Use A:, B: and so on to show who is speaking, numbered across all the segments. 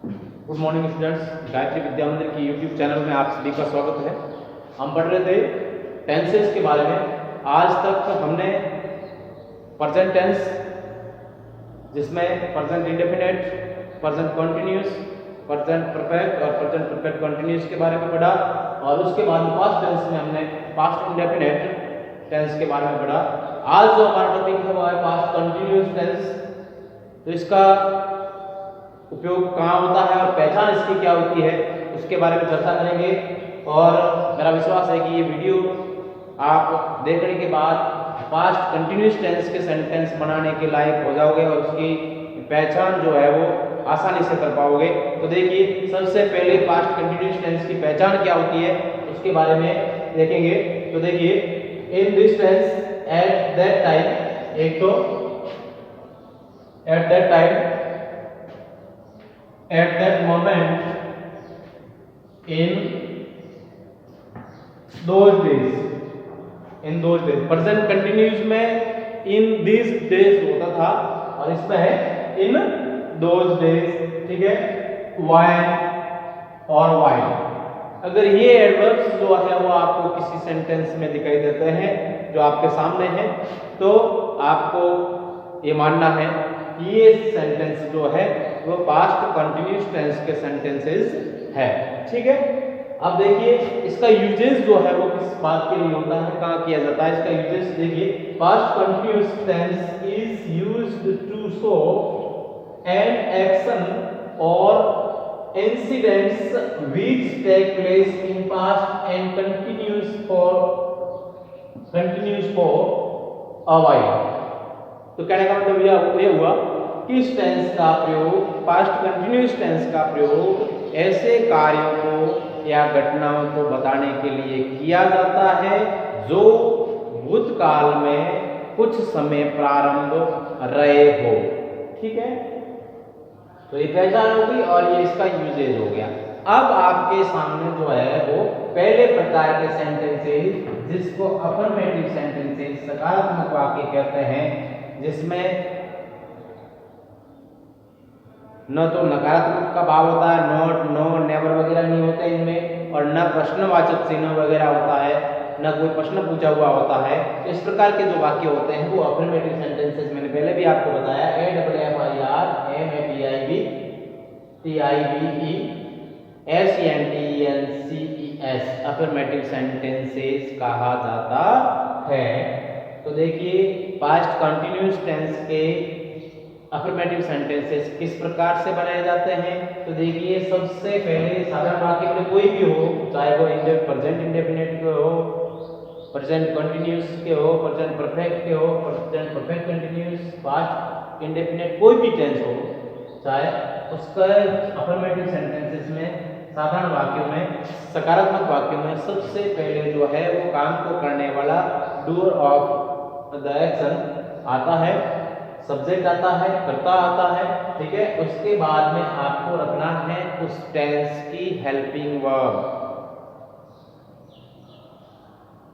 A: Good morning students, Gayatri विद्या मंदिर की YouTube channel में आप सभी का स्वागत है। हम पढ़ रहे थे टेंसेस के बारे में। आज तक हमने प्रेजेंट टेंस, जिसमें present indefinite, present continuous, present perfect और प्रेजेंट परफेक्ट कंटिन्यूअस के बारे में पढ़ा, और उसके बाद पास्ट टेंस में हमने पास्ट इंडेफिनिट टेंस के बारे में पढ़ा। आज जो हमारा टॉपिक है वो है पास्ट कंटिन्यूअस टेंस। तो इसका उपयोग कहाँ होता है और पहचान इसकी क्या होती है, उसके बारे में चर्चा करेंगे। और मेरा विश्वास है कि ये वीडियो आप देखने के बाद पास्ट कंटिन्यूअस टेंस के सेंटेंस बनाने के लायक हो जाओगे और उसकी पहचान जो है वो आसानी से कर पाओगे। तो देखिए, सबसे पहले पास्ट कंटिन्यूअस टेंस की पहचान क्या होती है उसके बारे में देखेंगे। तो देखिए, in this tense eight that time, एक तो eight that time, at that moment, in those days present continuous में in these days होता था और इसमें है in those days, ठीक है, when और while। अगर ये एडवर्ब्स जो है वो आपको किसी सेंटेंस में दिखाई देते हैं जो आपके सामने है, तो आपको ये मानना है कि ये सेंटेंस जो है वो पास्ट कंटिन्यूअस टेंस के सेंटेंसेस है, ठीक है। अब देखिए, इसका यूजेस जो है वो किस बात के लिए होता है, कहाँ किया जाता है। इसका यूजेस देखिए, past continuous tense is used to show an action और incidents which take place in past and continuous for a while. तो कहने का मतलब ये हुआ कि इस टेंस का प्रयोग, पास्ट कंटिन्यूअस टेंस का प्रयोग ऐसे कार्यों को या घटनाओं को बताने के लिए किया जाता है जो भूतकाल में कुछ समय प्रारंभ रहे हो, ठीक है। तो ये पहचान हो गई और ये इसका यूजेज हो गया। अब आपके सामने जो है वो पहले प्रकार के सेंटेंसेस, जिसको अफर्मेटिव सेंटेंसेस, सकारात्मक वाक्य कहते हैं, जिसमें न तो नकारात्मक का भाव होता है, नॉट, नो, नेवर वगैरह नहीं होते इनमें, और न प्रश्नवाचक चिन्ह वगैरह होता है, न कोई प्रश्न पूछा हुआ होता है। इस प्रकार के जो वाक्य होते हैं वो अफर्मेटिव सेंटेंसेस, मैंने पहले भी आपको बताया, AFFIRMAPIBTIVESENTENCES अफर्मेटिव सेंटेंसेस कहा जाता है। तो देखिए, पास्ट कंटिन्यूअस टेंस के अफर्मेटिव सेंटेंसेस किस प्रकार से बनाए जाते हैं। तो देखिए, सबसे पहले साधारण वाक्य में कोई भी हो, चाहे वो प्रेजेंट इंडेफिनिट के हो, प्रेजेंट कंटिन्यूअस के हो, प्रेजेंट परफेक्ट के हो, present perfect continuous, past indefinite, कोई भी टेंस हो, चाहे उसका अफर्मेटिव सेंटेंसेस में, साधारण वाक्यों में, सकारात्मक वाक्यों में सबसे पहले जो है वो काम को करने वाला डूअर ऑफ द एक्शन आता है, सब्जेक्ट आता है, कर्ता आता है, ठीक है। उसके बाद में आपको रखना है उस टेंस की हेल्पिंग वर्ब,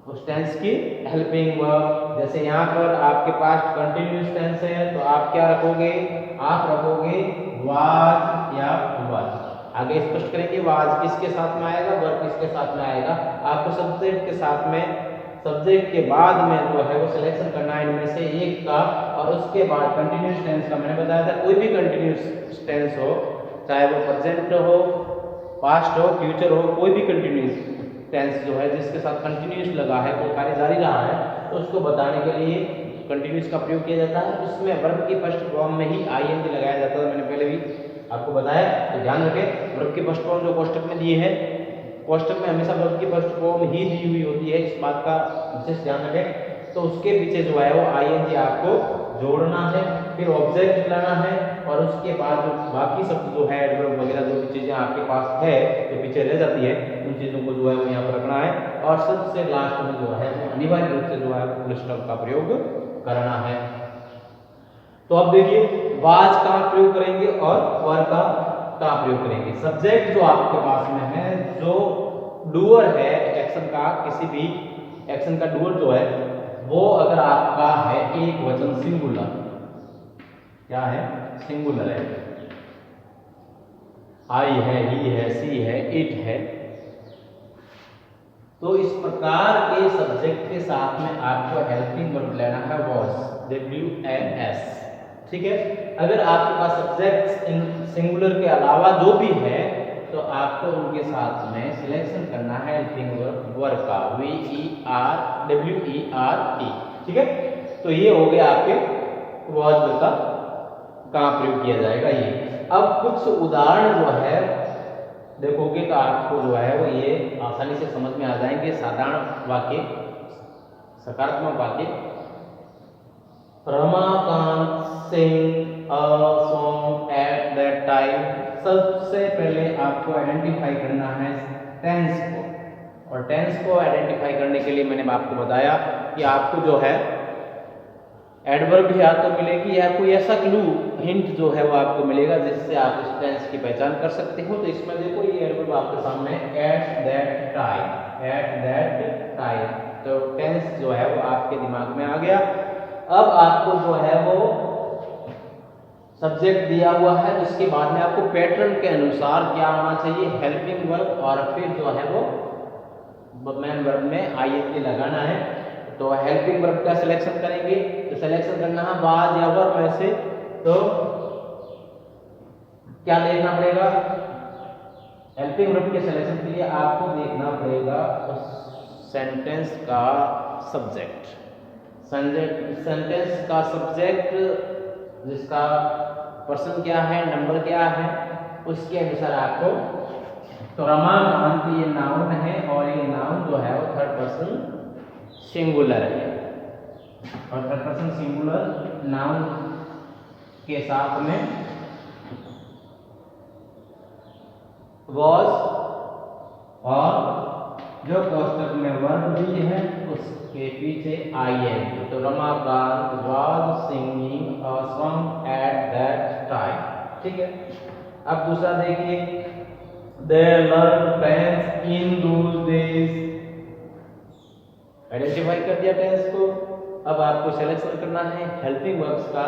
A: उस टेंस की हेल्पिंग वर्ब। जैसे यहाँ पर आपके पास कंटिन्यूअस टेंस है, तो आप क्या रखोगे, आप रखोगे वाज या वाज। आगे स्पष्ट करेंगे वाज किसके साथ में आएगा, वर्ब किसके साथ में आएगा। आपको सब्जेक्ट के साथ में, सब्जेक्ट के बाद में जो है वो सिलेक्शन करना है इनमें से एक का, और उसके बाद कंटिन्यूअस टेंस का मैंने बताया था, कोई भी कंटिन्यूअस टेंस हो, चाहे वो प्रेजेंट हो, पास्ट हो, फ्यूचर हो, कोई भी कंटिन्यूअस टेंस जो है जिसके साथ कंटिन्यूअस लगा है, कोई कार्य जारी रहा है, तो उसको बताने के लिए कंटिन्यूअस का प्रयोग किया जाता है। उसमें वर्ब की फर्स्ट फॉर्म में ही आईएनजी लगाया जाता है, मैंने पहले भी आपको बताया। तो ध्यान रखें, वर्ब की फर्स्ट फॉर्म जो कोष्टक में दिए हैं, कोष्टक में हमेशा वर्ब की फर्स्ट फॉर्म ही दी हुई होती है, इस बात का विशेष ध्यान रखें। तो उसके पीछे जो है वो आईएनजी आपको जोड़ना है, फिर ऑब्जेक्ट लाना है, और उसके बाद जो बाकी सब जो है एडवर्ब वगैरह जो भी चीजें आपके पास है जो पीछे रह जाती है, उन चीजों को जो है वो यहाँ पर रखना है, और सबसे लास्ट में जो है वो अनिवार्य रूप से जो है फुल स्टॉप का प्रयोग करना है। तो अब देखिए, वाज का प्रयोग करेंगे और वर का प्रयोग करेंगे। सब्जेक्ट जो आपके पास में है, जो डूअर है एक्शन का, किसी भी एक्शन का डूअर जो है वो अगर आपका है एक वचन, सिंगुलर, क्या है, सिंगुलर है। आई है, ही है, सी है, इट है। तो इस प्रकार के सब्जेक्ट के साथ में आपको हेल्पिंग वर्ब लेना है was, WAS, ठीक है। अगर आपके पास सब्जेक्ट सिंगुलर के अलावा जो भी है तो आपको उनके साथ में सिलेक्शन करना है हेल्पिंग वर्ब का, WERE, ठीक है। तो ये हो गया आपके was वर्ब का कहाँ प्रयोग किया जाएगा ये। अब कुछ उदाहरण जो है देखोगे तो आपको जो है वो ये आसानी से समझ में आ जाएंगे। साधारण वाक्य, सकारात्मक वाक्य, Ramakant sing a song at that time. सबसे पहले आपको आइडेंटिफाई करना है टेंस को, और टेंस को आइडेंटिफाई करने के लिए मैंने आपको बताया कि आपको जो है एडवर्ब या तो मिलेगी या कोई ऐसा क्लू हिंट जो है वो आपको मिलेगा जिससे आप इस टेंस की पहचान कर सकते हो। तो इसमें देखो ये एडवर्ब आपके सामने eight that time, eight that time, तो टेंस जो है वो आपके दिमाग में आ गया। अब आपको जो है वो सब्जेक्ट दिया हुआ है, उसके बाद में आपको पैटर्न के अनुसार क्या होना चाहिए, हेल्पिंग वर्ब, और फिर जो है वो मेन वर्ब में आईएनजी लगाना है। तो हेल्पिंग वर्ब का सिलेक्शन करेंगे, तो सिलेक्शन करना है वाज या वर में से। तो क्या देखना पड़ेगा, हेल्पिंग वर्ब के सिलेक्शन के लिए आपको देखना पड़ेगा उस सेंटेंस का सब्जेक्ट, सेंटेंस का सब्जेक्ट जिसका पर्सन क्या है, नंबर क्या है, उसके अनुसार आपको। तो रमाकांत ये नाउन है और ये नाउन जो है वो थर्ड पर्सन सिंगुलर है, और थर्ड पर्सन सिंगुलर नाउन के साथ में was, और जो कोष्टक में वर्ब भी है उसके पीछे ing। तो Ramakant was singing a song at that time, ठीक है। अब दूसरा देखिए, they learned French in those days, identify कर दिया टेंस को। अब आपको सिलेक्शन करना है हेल्पिंग वर्ब्स का।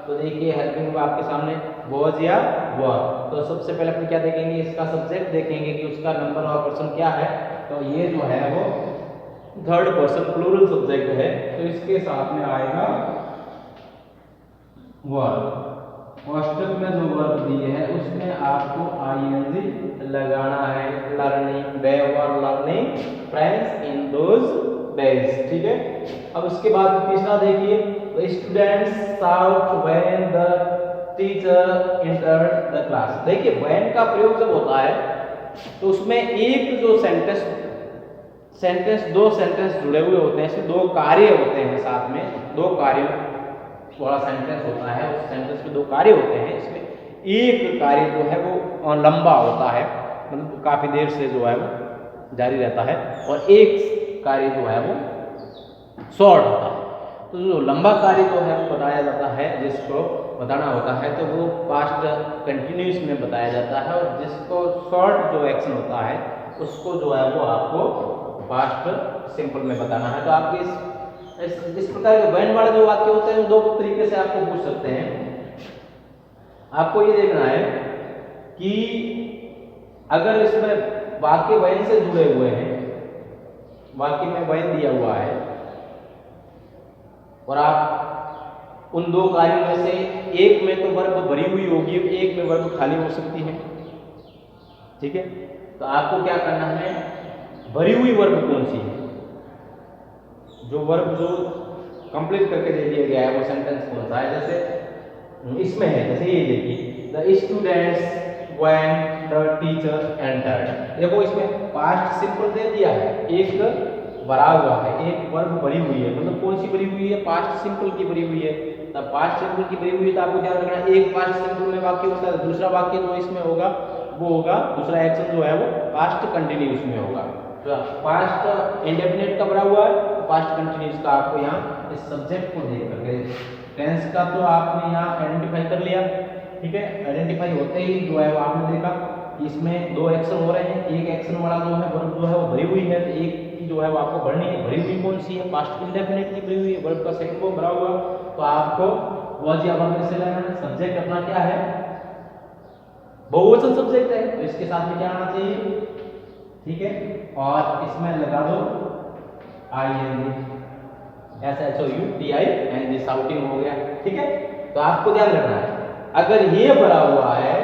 A: तो देखिए हेल्पिंग वर्ब आपके सामने was या वर। तो सबसे पहले अपन क्या देखेंगे, इसका सब्जेक्ट देखेंगे कि उसका नंबर और पर्सन क्या है। तो ये जो है वो थर्ड पर्सन प्लूरल सब्जेक्ट है, तो इसके साथ में आएगा वर्ब। कोष्टक में जो वर्ब दिए है उसमें आपको आईएनजी लगाना है, learning, they were learning French in those days, ठीक है। अब उसके बाद तीसरा देखिए, the students shout when the teacher entered the class. देखिए व्हेन का प्रयोग जब होता है तो उसमें एक जो सेंटेंस दो सेंटेंस जुड़े हुए होते हैं, इसमें दो कार्य होते हैं, साथ में दो कार्यों वाला सेंटेंस होता है, उस सेंटेंस में दो कार्य होते हैं। इसमें एक कार्य जो है वो लंबा होता है, मतलब काफी देर से जो है वो जारी रहता है, और एक कार्य जो है वो शॉर्ट होता है। तो जो लंबा कार्य जो है वो बताया जाता है, जिसको बताना होता है तो वो पास्ट कंटिन्यूस में बताया जाता है, और जिसको शॉर्ट जो एक्शन होता है उसको जो है वो आपको पास्ट सिंपल में बताना है। तो आपके इस प्रकार के व्हेन वाले जो वाक्य होते हैं दो तरीके से आपको पूछ सकते हैं। आपको ये देखना है कि अगर इसमें वाक्य व्हेन से जुड़े हुए हैं, वाक्य में व्हेन दिया हुआ है और आप उन दो कार्यों में से एक में तो वर्ब भरी हुई होगी, एक में वर्ब खाली हो सकती है, ठीक है। तो आपको क्या करना है, भरी हुई वर्ब कौन सी है, जो वर्ब जो कंप्लीट करके दे दिया गया है वो सेंटेंस कौन सा है। जैसे इसमें है, जैसे ये देखिए, the students when the teacher entered. देखो इसमें पास्ट सिंपल दे दिया है, एक भरा हुआ है, एक वर्ब भरी हुई है, मतलब कौन सी भरी हुई है, पास्ट सिंपल की भरी हुई है। तब पास्ट सिंपल की भरी हुई है तो आपको ध्यान रखना है, एक पास्ट सिंपल में वाक्य होता है, दूसरा वाक्य जो इसमें होगा वो होगा, दूसरा एक्शन जो है वो पास्ट कंटिन्यूस में होगा। तो पास्ट इंडेफिनिट का भरा हुआ है, तो पास्ट कंटिन्यूस का आपको यहाँ इस सब्जेक्ट को देख करके, टेंस का तो आपने यहाँ आइडेंटिफाई कर लिया, ठीक है। आइडेंटिफाई होते ही जो है वो आपने देखा कि इसमें दो एक्शन हो रहे हैं, एक एक्शन वाला जो है वर्ब जो है वो भरी हुई है, तो एक की जो है वो आपको भरनी है। भरी हुई कौन सी है, पास्ट इंडेफिनिट की भरी हुई है, वर्ब का सेकंड फॉर्म भरा हुआ, तो आपको वाज या वर्ब में से लेना है। सब्जेक्ट अपना क्या है, बहुवचन सब्जेक्ट है तो इसके साथ में क्या आना चाहिए, ठीक है। और इसमें लगा दो ING, SHOUTING, शाउटिंग हो गया, ठीक है। तो आपको ध्यान रखना है अगर ये भरा हुआ है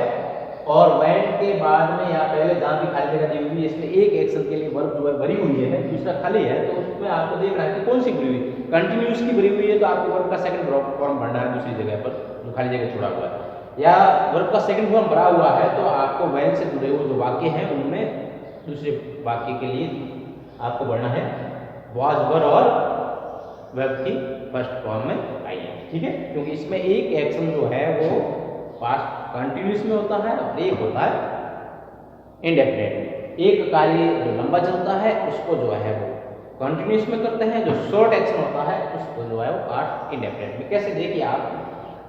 A: और वेंट के बाद में या पहले जहाँ भी खाली जगह दी हुई है इसमें एक एक्शन के लिए वर्ब जो है भरी हुई है, दूसरा खाली है, तो उसमें आपको देखना है कि कौन सी भरी हुई है। कंटिन्यूस की भरी हुई है तो आपको वर्ब का सेकंड फॉर्म भरना है दूसरी जगह पर जो खाली जगह छोड़ा हुआ है, या वर्ब का सेकंड फॉर्म भरा हुआ है तो आपको वेन से जुड़े हुए जो वाक्य हैं उनमें दूसरे वाक्य के लिए आपको भरना है वाज, वर और वर्ब की फर्स्ट फॉर्म में आई है, ठीक है। क्योंकि इसमें एक एक्शन जो है वो पास्ट कंटिन्यूस में होता है और एक होता है इंडेफिनिट में। एक कार्य जो लंबा चलता है उसको जो है वो कंटिन्यूस में करते हैं, जो शॉर्ट एक्शन होता है उसको जो है वो पास्ट इंडेफिनिट में। कैसे, देखिए आप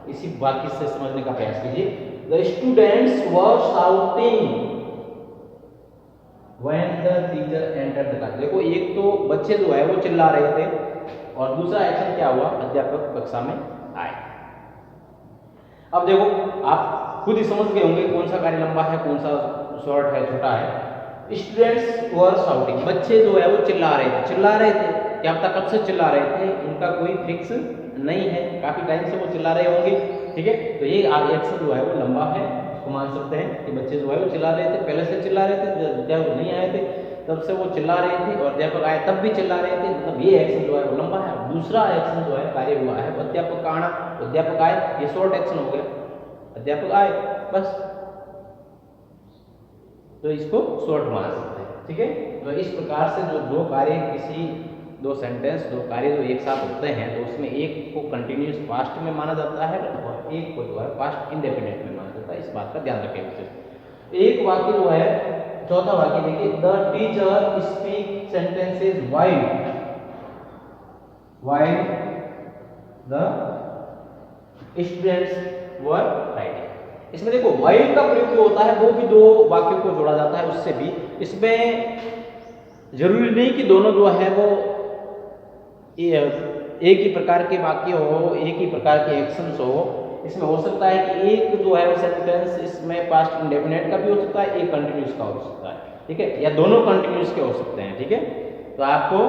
A: इसी वाक्य से समझने का प्रयास कीजिए। The students were shouting when the teacher entered the class. देखो एक तो बच्चे जो है वो चिल्ला रहे थे और दूसरा एक्शन क्या हुआ, अध्यापक कक्षा में आए। अब देखो आप खुद ही समझ गए होंगे कौन सा कार्य लंबा है कौन सा शॉर्ट है, छोटा है। स्टूडेंट्स वर शाउटिंग, बच्चे जो है वो चिल्ला रहे थे। क्या पता कब से चिल्ला रहे थे, उनका कोई फिक्स नहीं है, काफी टाइम से वो चिल्ला रहे होंगे, ठीक है। तो ये एक्शन जो है वो लंबा है, उसको मान सकते हैं कि बच्चे जो है वो चिल्ला रहे थे, पहले से चिल्ला रहे थे, अध्यापक नहीं आए थे तब से वो चिल्ला रहे थे और अध्यापक आए तब भी चिल्ला रहे थे, मतलब ये एक्शन जो है वो लंबा है। दूसरा एक्शन जो है कार्य हुआ है अध्यापक का आना, अध्यापक आए, ये शॉर्ट एक्शन हो गया, अध्यापक आए बस, तो इसको शॉर्ट मान सकते हैं, ठीक है। तो इस प्रकार से जो दो कार्य किसी दो सेंटेंस दो कार्य जो एक साथ होते हैं तो उसमें एक को कंटिन्यूस पास्ट में माना जाता है और एक को जो है पास्ट इंडेफिनिट में माना जाता है, इस बात का ध्यान रखें विशेष। एक वाक्य जो है, चौथा वाक्य देखिए, the teacher speak sentences while the students were writing. इसमें देखो व्हाइल का प्रयोग जो होता है वो भी दो वाक्यों को जोड़ा जाता है उससे भी। इसमें जरूरी नहीं कि दोनों जो है वो एक ही प्रकार के वाक्य हो, एक ही प्रकार के एक्शंस हो। इसमें हो सकता है कि एक जो है सेंटेंस इसमें पास्ट इंडेफिनिट का भी हो सकता है, एक कंटिन्यूस का हो सकता है, ठीक है, या दोनों कंटिन्यूस के हो सकते हैं, ठीक है। तो आपको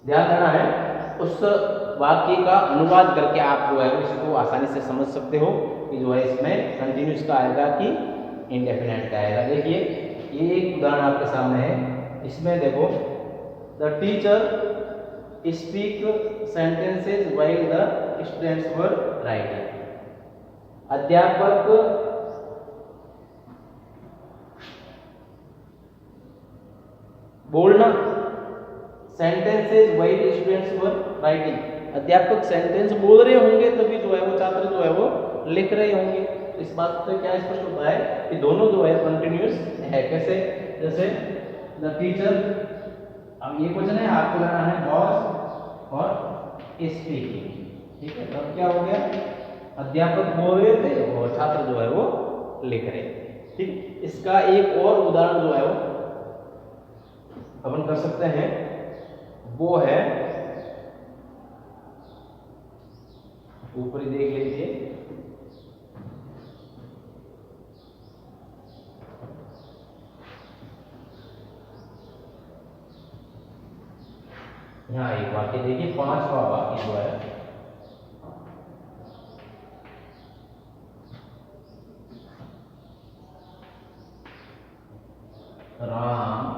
A: ध्यान देना है, उस वाक्य का अनुवाद करके आप जो है इसको आसानी से समझ सकते हो कि जो है इसमें कंटिन्यूस का आएगा कि इंडेफिनिट का आएगा। देखिए ये एक उदाहरण आपके सामने है, इसमें देखो the teacher speak sentences while the students were writing. अध्यापक बोलना sentences while students were writing. अध्यापक सेंटेंस बोल रहे होंगे तभी जो है वो छात्र जो है वो लिख रहे होंगे। तो इस बात से क्या स्पष्ट होता है कि दोनों जो है कंटिन्यूस है। कैसे, जैसे द टीचर, अब ये क्वेश्चन है आपको लेना है वॉज और स्पीकिंग, ठीक है। तब क्या हो गया, अध्यापक बोल रहे थे और छात्र जो है वो लिख रहे थे, ठीक। इसका एक और उदाहरण जो है वो अपन कर सकते हैं, वो है ऊपरी देख लीजिए, यहाँ एक वाक्य देखिए, पांचवा वाक्य जो है, राम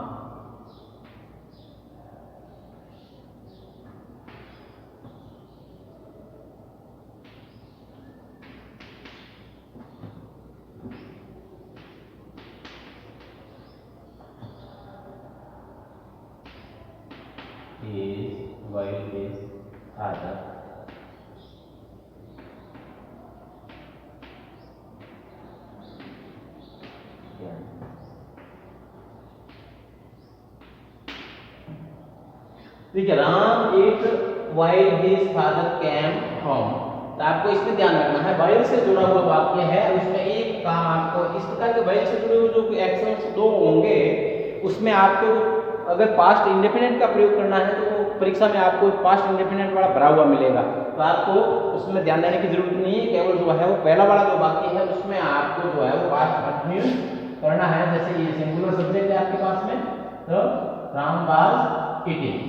A: while his father देखिए Ram at while his father came home। तो आपको इसमें ध्यान रखना है, while से जुड़ा हुआ वाक्य है, उसमें एक काम आपको इस प्रकार के while से जुड़े हुए जो एक्शंस दो होंगे उसमें आपको अगर पास्ट इंडेफिनिट का प्रयोग करना है तो परीक्षा में आपको पास्ट इंडेफिनिट वाला भरा हुआ मिलेगा। तो आपको उसमें ध्यान देने की जरूरत नहीं है, केवल जो है वो पहला वाला जो वाक्य है उसमें में आपको जो है वो पास्ट कंटिन्यूस करना है। जैसे ये सिंगुलर सब्जेक्ट है आपके पास में, तो राम वाज ईटिंग,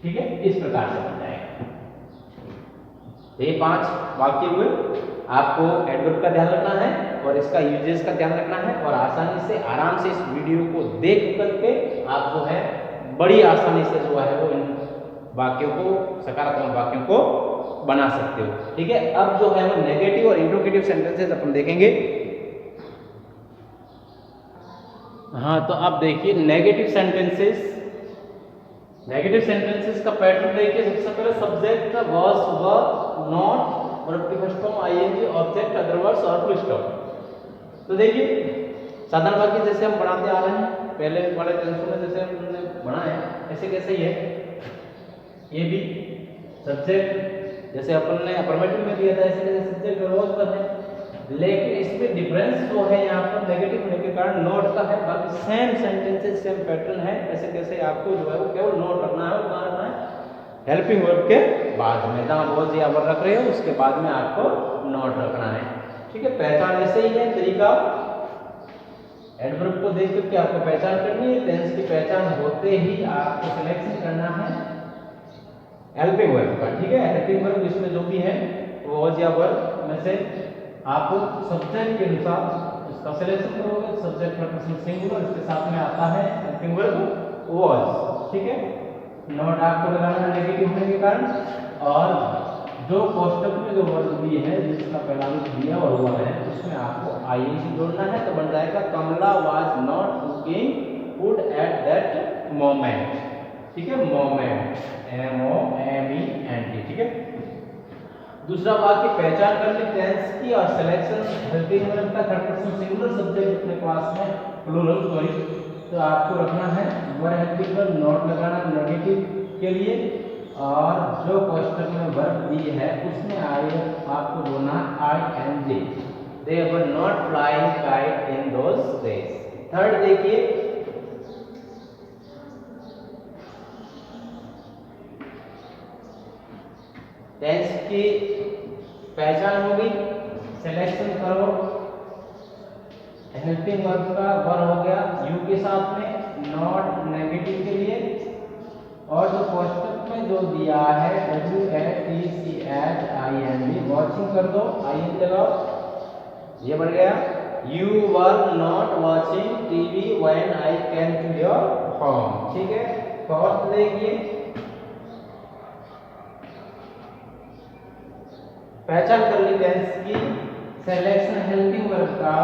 A: ठीक है, इस प्रकार से बन जाएगा। ये 5 वाक्य हुए। आपको एडवर्ब का ध्यान रखना है और इसका यूजेस का ध्यान रखना है, और आसानी से आराम से इस वीडियो को देख करके आप जो है बड़ी आसानी से जो है वो इन वाक्यों को, सकारात्मक वाक्यों को बना सकते हो, ठीक है। अब जो है वो नेगेटिव और इंट्रोगेटिव सेंटेंसेस अपन देखेंगे। हाँ, तो अब देखिए नेगेटिव सेंटेंसेस। नेगेटिव सेंटेंसेस का पैटर्न देखिए। सबसे पहले subject was, were, not, verb की first form ING, object, other words और फुल स्टॉप। तो देखिए साधारण वाक्य जैसे हम पढ़ाते आ रहे हैं, पहले वाले टेंसों में जैसे हमने पढ़ा है, ऐसे कैसे ही है। ये भी सब्जेक्ट जैसे अपन ने अफर्मेटिव में दिया था, ऐसे कैसे सब्जेक्ट रोज पर है, लेकिन इसमें डिफरेंस जो है यहाँ पर नेगेटिव होने के कारण नॉट का है। बाकी सेम सेंटेंसेस सेम पैटर्न है। ऐसे कैसे आपको जो है वो केवल नॉट रखना है, कहाँ रखना है, हेल्पिंग वर्ब के बाद में, जहाँ बहुत या वर्ब रख रहे हो उसके बाद में आपको नॉट रखना है, ठीक है। पहचान ऐसे ही है तरीका, एडवर्ब को देख करके आपको पहचान करनी है। टेंस की पहचान होते ही आपको सिलेक्शन करना है हेल्पिंग वर्ब का, ठीक है। हेल्पिंग वर्ब इसमें जो भी है वो या वर्ब में से आप सब्जेक्ट के अनुसार इसका सिलेक्शन करोगे। सब्जेक्ट पर्सन सिंगुलर, इसके साथ में आता है हेल्पिंग वर्ब वाज, ठीक है। नॉट आपको लगाना है नेगेटिव होने के कारण, और जो कोष्टक में जो वर्ब भी है जिसका पहला रूप दिया हुआ है उसमें आपको आईएनजी जोड़ना है, तो बन जाएगा Kamala was not cooking food at that moment, ठीक है। मोमेंट MOMENT, ठीक है। दूसरा वाक्य पहचान करनी टेंस की और सिलेक्शन हेल्पिंग वर्ब का थर्ड पर्सन सिंगुलर सब्जेक्ट अपने पास में प्लूरल सॉरी, तो आपको रखना है वर हेल्पिंग वर्ब, नॉट लगाना नेगेटिव के लिए, और जो क्वेश्चन में वर्ब दी है उसमें आए आपको बोलना ING, they were not flying kite in those days. Third देखिए, टेंस की पहचान होगी, सिलेक्शन करो, हेल्पिंग वर्ब का वर हो गया यू के साथ में, नॉट नेगेटिव के लिए, और जो क्वेश्चन में जो दिया है WATCHING, वॉचिंग कर दो, IN लगाओ, ये बन गया you were not watching TV when I came to your home, ठीक है। फोर्थ देखिए, पहचान कर ली टेंस की, सिलेक्शन हेल्पिंग वर्ब का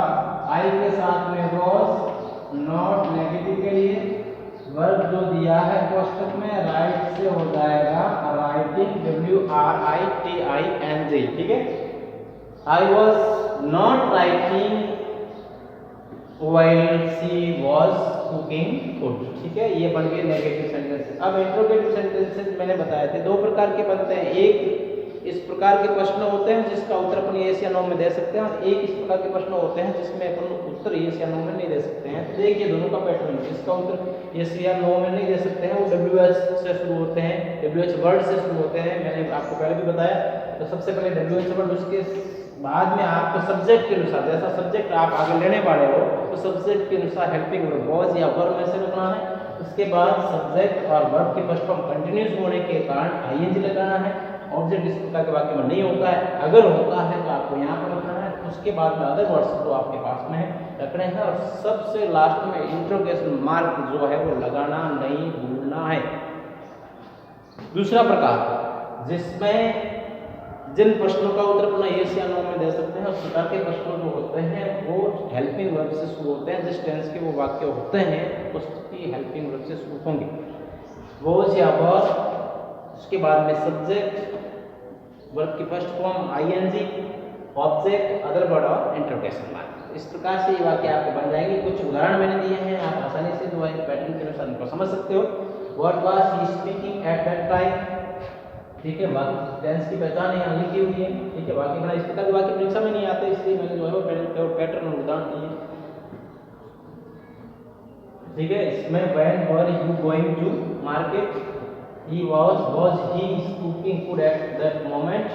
A: आई के साथ में वॉज, नॉट नेगेटिव के लिए, वर्ब जो दिया है कोष्टक में राइट से हो जाएगा राइटिंग WRITING, ठीक है। I was not writing while she was cooking food, ठीक है। ये बन गए नेगेटिव सेंटेंसेस। अब इंट्रोगेटिव सेंटेंसेस मैंने बताए थे 2 प्रकार के बनते हैं। एक इस प्रकार के प्रश्न होते हैं जिसका उत्तर अपन यस या नो में दे सकते हैं, और एक इस प्रकार के प्रश्न होते हैं जिसमें अपन उत्तर यस या नो में नहीं दे सकते हैं। तो देखिए दोनों का पैटर्न, जिसका उत्तर यस या नो में नहीं दे सकते हैं वो WH से शुरू होते हैं, WH वर्ड से शुरू होते हैं, मैंने आपको पहले भी बताया। तो सबसे पहले WH वर्ड, उसके बाद में आपको सब्जेक्ट के अनुसार, जैसा सब्जेक्ट आप आगे लेने वाले हो तो सब्जेक्ट के अनुसार हेल्पिंग वर्ब वॉज या वर्ब में से रखना है। उसके बाद सब्जेक्ट और वर्ब की फर्स्ट फॉर्म कंटिन्यूस होने के कारण ING लगाना है। ऑब्जेक्ट इस प्रकार के वाक्य में नहीं होता है, अगर होता है तो आपको यहाँ पर रखना है। उसके बाद में अदर वर्ड्स जो आपके पास में है रखने हैं, और सबसे लास्ट में इंट्रोगेशन मार्क जो है वो लगाना नहीं भूलना है। दूसरा प्रकार जिसमें जिन प्रश्नों का उत्तर अपना यस या नो में दे सकते हैं, उस प्रकार के प्रश्न जो होते हैं वो हेल्पिंग वर्ब से शुरू होते हैं। जिस टेंस के वो वाक्य होते हैं उसकी हेल्पिंग वर्ब से शुरू होंगे, वॉज या वर, उसके बाद में सब्जेक्ट, वर्ब की first form ING, object, other word और इंटरप्रिटेशन मार्क। इस प्रकार से ये वाक्य आपके बन जाएंगे। कुछ उदाहरण मैंने दिए हैं, आप आसानी से जो है पैटर्न के अनुसार इनको समझ सकते हो। What was he speaking at that time, ठीक है। वाक्य टेंस की पहचान यहाँ लिखी हुई है, ठीक है। वाक्य बना इस प्रकार के वाक्य परीक्षा में नहीं आते, इसलिए मैंने जो है वो पैटर्न और उदाहरण दिए, ठीक है। इसमें when were you going to market, he was he cooking food at that moment,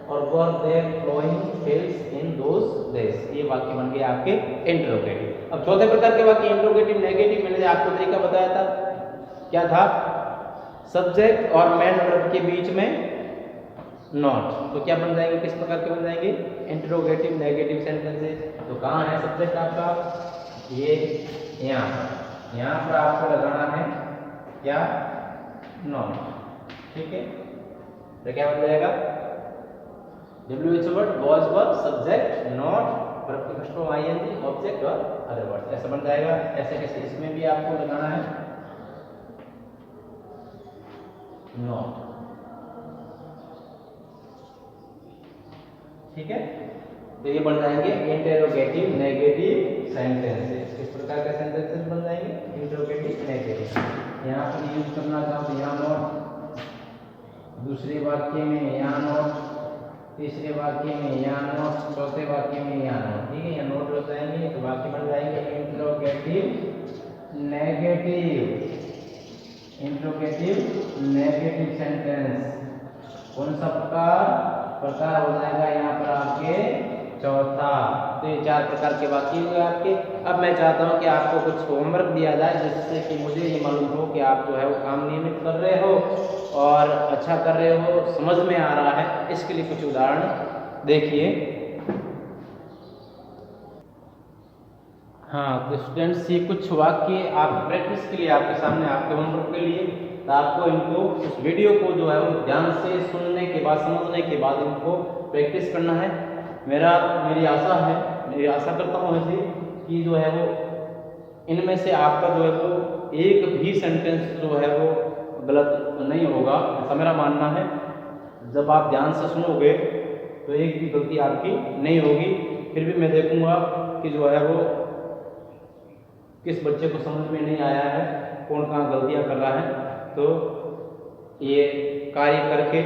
A: और were there flowing fields in those days. ये वाक्य बन गए आपके इंटरोगेटिव। अब चौथे प्रकार के वाक्य इंटरोगेटिव नेगेटिव, मैंने आपको तरीका बताया था, क्या था? सब्जेक्ट और मेन वर्ब के बीच में नॉट। तो क्या बन जाएंगे, किस प्रकार के बन जाएंगे? Interrogative negative sentences. तो कहाँ है सब्जेक्ट आपका? ये यहाँ पर आपको लगाना है क्या? नॉट। ठीक है, तो क्या बन जाएगा? WH word, was verb, subject, not, verb की फर्स्ट फॉर्म आईएनजी, ऑब्जेक्ट और अदर वर्ड, ऐसा बन जाएगा। ऐसे कैसे? इसमें भी आपको लगाना है नॉट। ठीक है, तो ये बन जाएंगे इंटरोगेटिव नेगेटिव सेंटेंसेस। किस प्रकार के सेंटेंसेस बन जाएंगे? Interrogative negative. यहाँ पर यूज करना चाहो तो यहाँ नॉट, दूसरे वाक्य में यहाँ नॉट, तीसरे वाक्य में यहाँ नॉट, चौथे वाक्य में यहाँ नॉट। ठीक है, यहाँ नोट हो जाएंगे तो वाक्य बन जाएंगे interrogative negative. Interrogative negative sentence कौन सा प्रकार हो जाएगा यहाँ पर आपके? चौथा। तो ये 4 प्रकार के वाक्य हुए आपके। अब मैं चाहता हूँ कि आपको कुछ होमवर्क दिया जाए, जिससे कि मुझे ये मालूम हो कि आप जो है वो काम नियमित कर रहे हो और अच्छा कर रहे हो, समझ में आ रहा है। इसके लिए कुछ उदाहरण देखिए। हाँ, तो स्टूडेंट्स ये कुछ वाक्य आप प्रैक्टिस के लिए आपके सामने, आपके होमवर्क के लिए, तो आपको इनको उस वीडियो को जो है वो ध्यान से सुनने के बाद, समझने के बाद इनको प्रैक्टिस करना है। मेरी आशा करता हूँ ऐसे कि जो है वो इनमें से आपका जो है वो एक भी सेंटेंस जो है वो गलत नहीं होगा, ऐसा मेरा मानना है। जब आप ध्यान से सुनोगे तो एक भी गलती आपकी नहीं होगी। फिर भी मैं देखूंगा कि जो है वो किस बच्चे को समझ में नहीं आया है, कौन कहाँ गलतियाँ कर रहा है। तो ये कार्य करके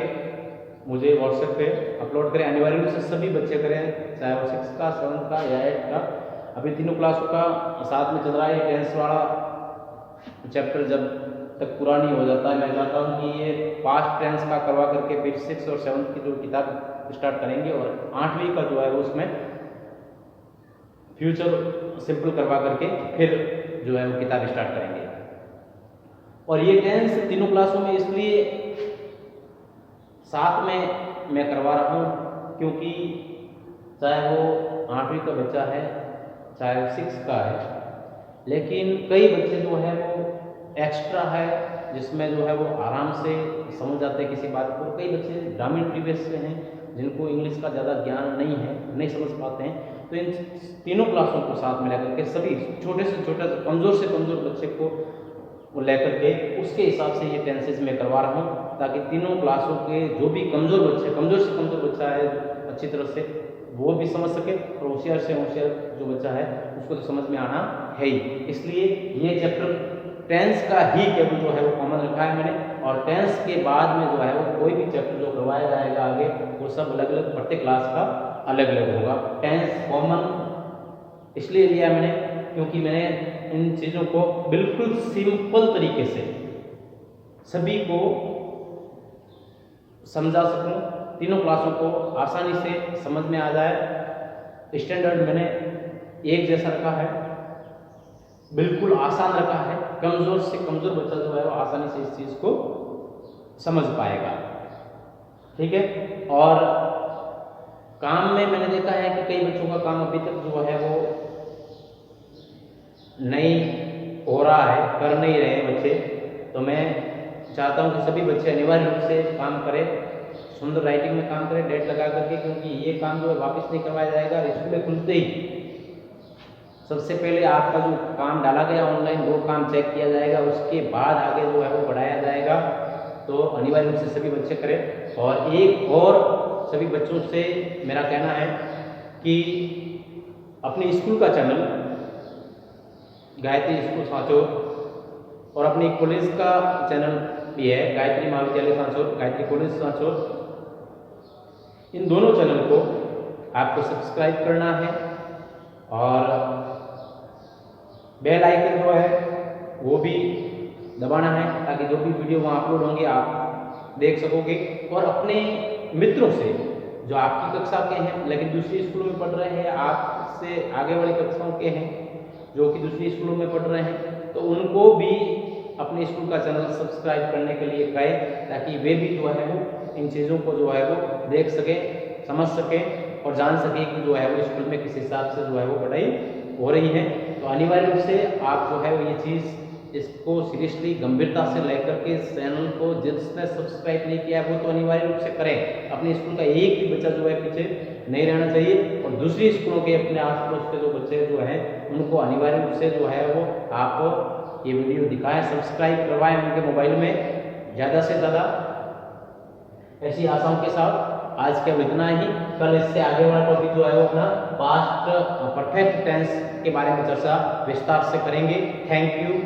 A: मुझे व्हाट्सएप पे अपलोड करें, अनिवार्य रूप से सभी बच्चे करें, चाहे वो 6 का, 7 का या 8 का। अभी तीनों क्लासों का साथ में चल रहा है। टेंस वाला चैप्टर जब तक पूरा नहीं हो जाता है, मैं चाहता हूँ कि ये पास्ट टेंस का करवा करके फिर 6 और 7 की जो किताब स्टार्ट करेंगे, और 8वीं का जो है वो उसमें फ्यूचर सिंपल करवा करके फिर जो है वो किताब स्टार्ट करेंगे। और ये टेंस तीनों क्लासों में इसलिए साथ में मैं करवा रहा हूँ क्योंकि चाहे वो 8वीं का बच्चा है, चाहे वो 6 का है, लेकिन कई बच्चे जो है वो एक्स्ट्रा है, जिसमें जो है वो आराम से समझ जाते हैं किसी बात को। कई बच्चे ग्रामीण परिवेश से हैं, जिनको इंग्लिश का ज़्यादा ज्ञान नहीं है, नहीं समझ पाते हैं। तो इन तीनों क्लासों को साथ में लेकर के सभी छोटे से कमज़ोर बच्चे को लेकर के उसके हिसाब से ये टेंसेस में करवा रहा हूँ, ताकि तीनों क्लासों के जो भी कमज़ोर बच्चा है अच्छी तरह से वो भी समझ सके, और होशियार से होशियार जो बच्चा है उसको तो समझ में आना है ही। इसलिए ये चैप्टर टेंस का ही केवल जो है वो कॉमन रखा है मैंने, और टेंस के बाद में जो है वो कोई भी चैप्टर जो करवाया जाएगा आगे, वो सब अलग अलग प्रत्येक क्लास का अलग अलग होगा। टेंस कॉमन इसलिए लिया मैंने क्योंकि मैंने इन चीज़ों को बिल्कुल सिंपल तरीके से सभी को समझा सकूं, तीनों क्लासों को आसानी से समझ में आ जाए। स्टैंडर्ड मैंने एक जैसा रखा है, बिल्कुल आसान रखा है, कमज़ोर से कमज़ोर बच्चा जो है वो आसानी से इस चीज़ को समझ पाएगा। ठीक है, और काम में मैंने देखा है कि कई बच्चों का काम अभी तक जो है वो नहीं हो रहा है, कर नहीं रहे बच्चे। तो मैं चाहता हूं कि सभी बच्चे अनिवार्य रूप से काम करें, सुंदर राइटिंग में काम करें डेट लगा करके, क्योंकि ये काम जो है वापस नहीं करवाया जाएगा। स्कूल खुलते ही सबसे पहले आपका जो काम डाला गया ऑनलाइन वो काम चेक किया जाएगा, उसके बाद आगे जो है वो बढ़ाया जाएगा। तो अनिवार्य रूप से सभी बच्चे करें। और एक और सभी बच्चों से मेरा कहना है कि अपने स्कूल का चैनल गायत्री स्कूल सांचौर और अपने कॉलेज का चैनल भी है गायत्री महाविद्यालय सांचौर, गायत्री कॉलेज सांचौर, इन दोनों चैनल को आपको सब्सक्राइब करना है और बेल आइकन जो है वो भी दबाना है, ताकि जो भी वीडियो वहाँ अपलोड होंगे आप देख सकोगे। और अपने मित्रों से जो आपकी कक्षा के हैं लेकिन दूसरी स्कूलों में पढ़ रहे हैं, आपसे आगे वाली कक्षाओं के हैं जो कि दूसरी स्कूलों में पढ़ रहे हैं, तो उनको भी अपने स्कूल का चैनल सब्सक्राइब करने के लिए कहें, ताकि वे भी जो है वो इन चीज़ों को जो है वो देख सकें, समझ सकें और जान सकें कि जो है वो स्कूल में किस हिसाब से जो है वो पढ़ाई हो रही है। तो अनिवार्य रूप से आप जो है वो ये चीज़ इसको सीरियसली गंभीरता से लेकर के इस चैनल को जिसने सब्सक्राइब नहीं किया है वो तो अनिवार्य रूप से करें। अपने स्कूल का एक भी बच्चा जो है पीछे नहीं रहना चाहिए और दूसरी स्कूलों के अपने आस पड़ोस के जो बच्चे जो हैं उनको अनिवार्य रूप से जो है वो आप ये वीडियो दिखाएं, सब्सक्राइब करवाएं उनके मोबाइल में ज़्यादा से ज़्यादा। ऐसी आशाओं के साथ आज के इतना ही। कल इससे आगे वाला टॉपिक जो है वो अपना पास्ट परफेक्ट टेंस के बारे में चर्चा विस्तार से करेंगे। Thank you.